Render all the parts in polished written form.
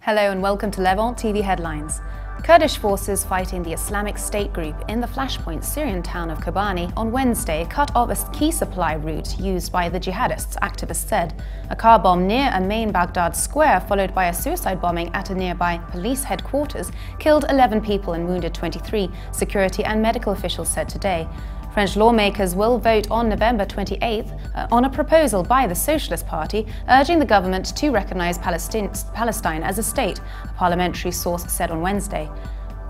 Hello and welcome to Levant TV Headlines. Kurdish forces fighting the Islamic State group in the flashpoint Syrian town of Kobani on Wednesday cut off a key supply route used by the jihadists, activists said. A car bomb near a main Baghdad square, followed by a suicide bombing at a nearby police headquarters, killed 11 people and wounded 23, security and medical officials said today. French lawmakers will vote on November 28th on a proposal by the Socialist Party urging the government to recognize Palestine as a state, a parliamentary source said on Wednesday.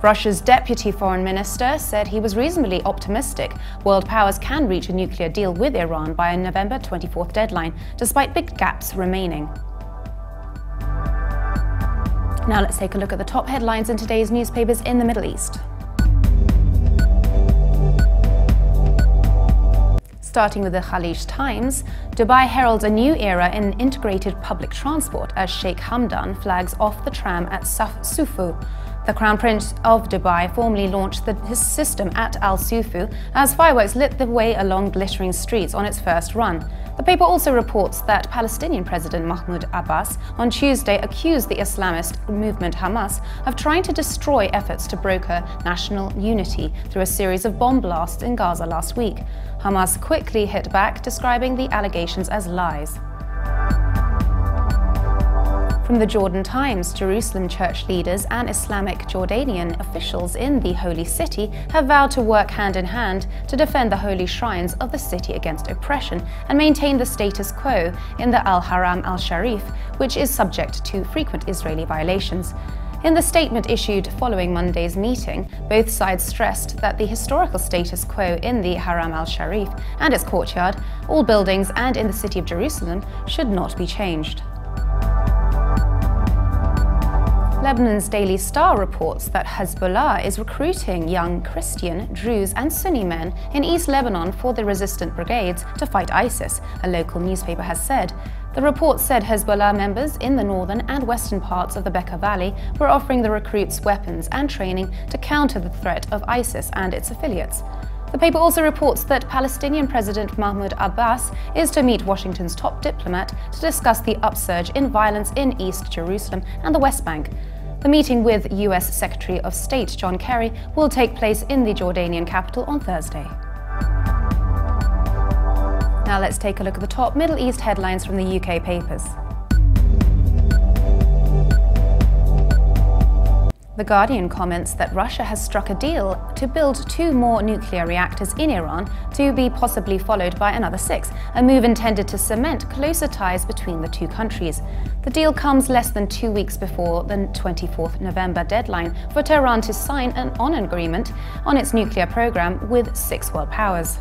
Russia's deputy foreign minister said he was reasonably optimistic world powers can reach a nuclear deal with Iran by a November 24th deadline, despite big gaps remaining. Now let's take a look at the top headlines in today's newspapers in the Middle East. Starting with the Khalij Times, Dubai heralds a new era in integrated public transport as Sheikh Hamdan flags off the tram at Sufu. The Crown Prince of Dubai formally launched his system at Al Sufu as fireworks lit the way along glittering streets on its first run. The paper also reports that Palestinian President Mahmoud Abbas on Tuesday accused the Islamist movement Hamas of trying to destroy efforts to broker national unity through a series of bomb blasts in Gaza last week. Hamas quickly hit back, describing the allegations as lies. From the Jordan Times, Jerusalem church leaders and Islamic Jordanian officials in the Holy City have vowed to work hand in hand to defend the holy shrines of the city against oppression and maintain the status quo in the Al-Haram al-Sharif, which is subject to frequent Israeli violations. In the statement issued following Monday's meeting, both sides stressed that the historical status quo in the Haram al-Sharif and its courtyard, all buildings and in the city of Jerusalem should not be changed. Lebanon's Daily Star reports that Hezbollah is recruiting young Christian, Druze and Sunni men in East Lebanon for the resistant brigades to fight ISIS, a local newspaper has said. The report said Hezbollah members in the northern and western parts of the Bekaa Valley were offering the recruits weapons and training to counter the threat of ISIS and its affiliates. The paper also reports that Palestinian President Mahmoud Abbas is to meet Washington's top diplomat to discuss the upsurge in violence in East Jerusalem and the West Bank. The meeting with US Secretary of State John Kerry will take place in the Jordanian capital on Thursday. Now let's take a look at the top Middle East headlines from the UK papers. The Guardian comments that Russia has struck a deal to build 2 more nuclear reactors in Iran, to be possibly followed by another 6, a move intended to cement closer ties between the two countries. The deal comes less than 2 weeks before the 24th November deadline for Tehran to sign an agreement on its nuclear program with 6 world powers.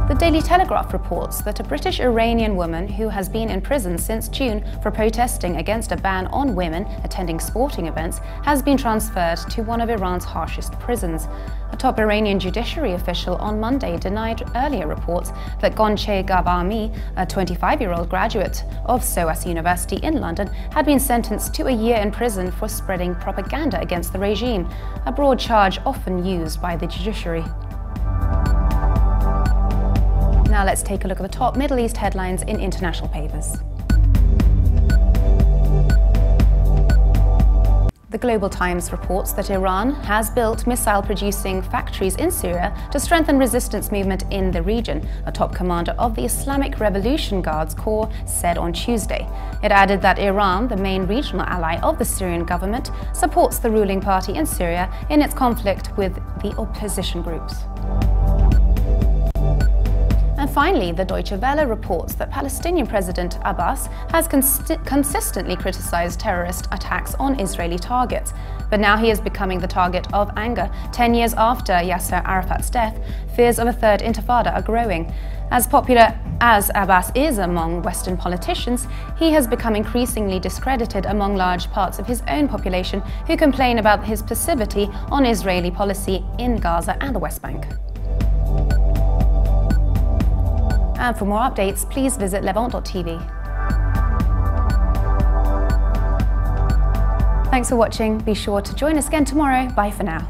The Daily Telegraph reports that a British-Iranian woman who has been in prison since June for protesting against a ban on women attending sporting events has been transferred to one of Iran's harshest prisons. A top Iranian judiciary official on Monday denied earlier reports that Gonche Ghavami, a 25-year-old graduate of SOAS University in London, had been sentenced to a year in prison for spreading propaganda against the regime, a broad charge often used by the judiciary. Now let's take a look at the top Middle East headlines in international papers. The Global Times reports that Iran has built missile-producing factories in Syria to strengthen resistance movement in the region, a top commander of the Islamic Revolution Guards Corps said on Tuesday. It added that Iran, the main regional ally of the Syrian government, supports the ruling party in Syria in its conflict with the opposition groups. And finally, the Deutsche Welle reports that Palestinian President Abbas has consistently criticized terrorist attacks on Israeli targets. But now he is becoming the target of anger. 10 years after Yasser Arafat's death, fears of a third intifada are growing. As popular as Abbas is among Western politicians, he has become increasingly discredited among large parts of his own population who complain about his passivity on Israeli policy in Gaza and the West Bank. And for more updates, please visit Levant.tv. Thanks for watching. Be sure to join us again tomorrow. Bye for now.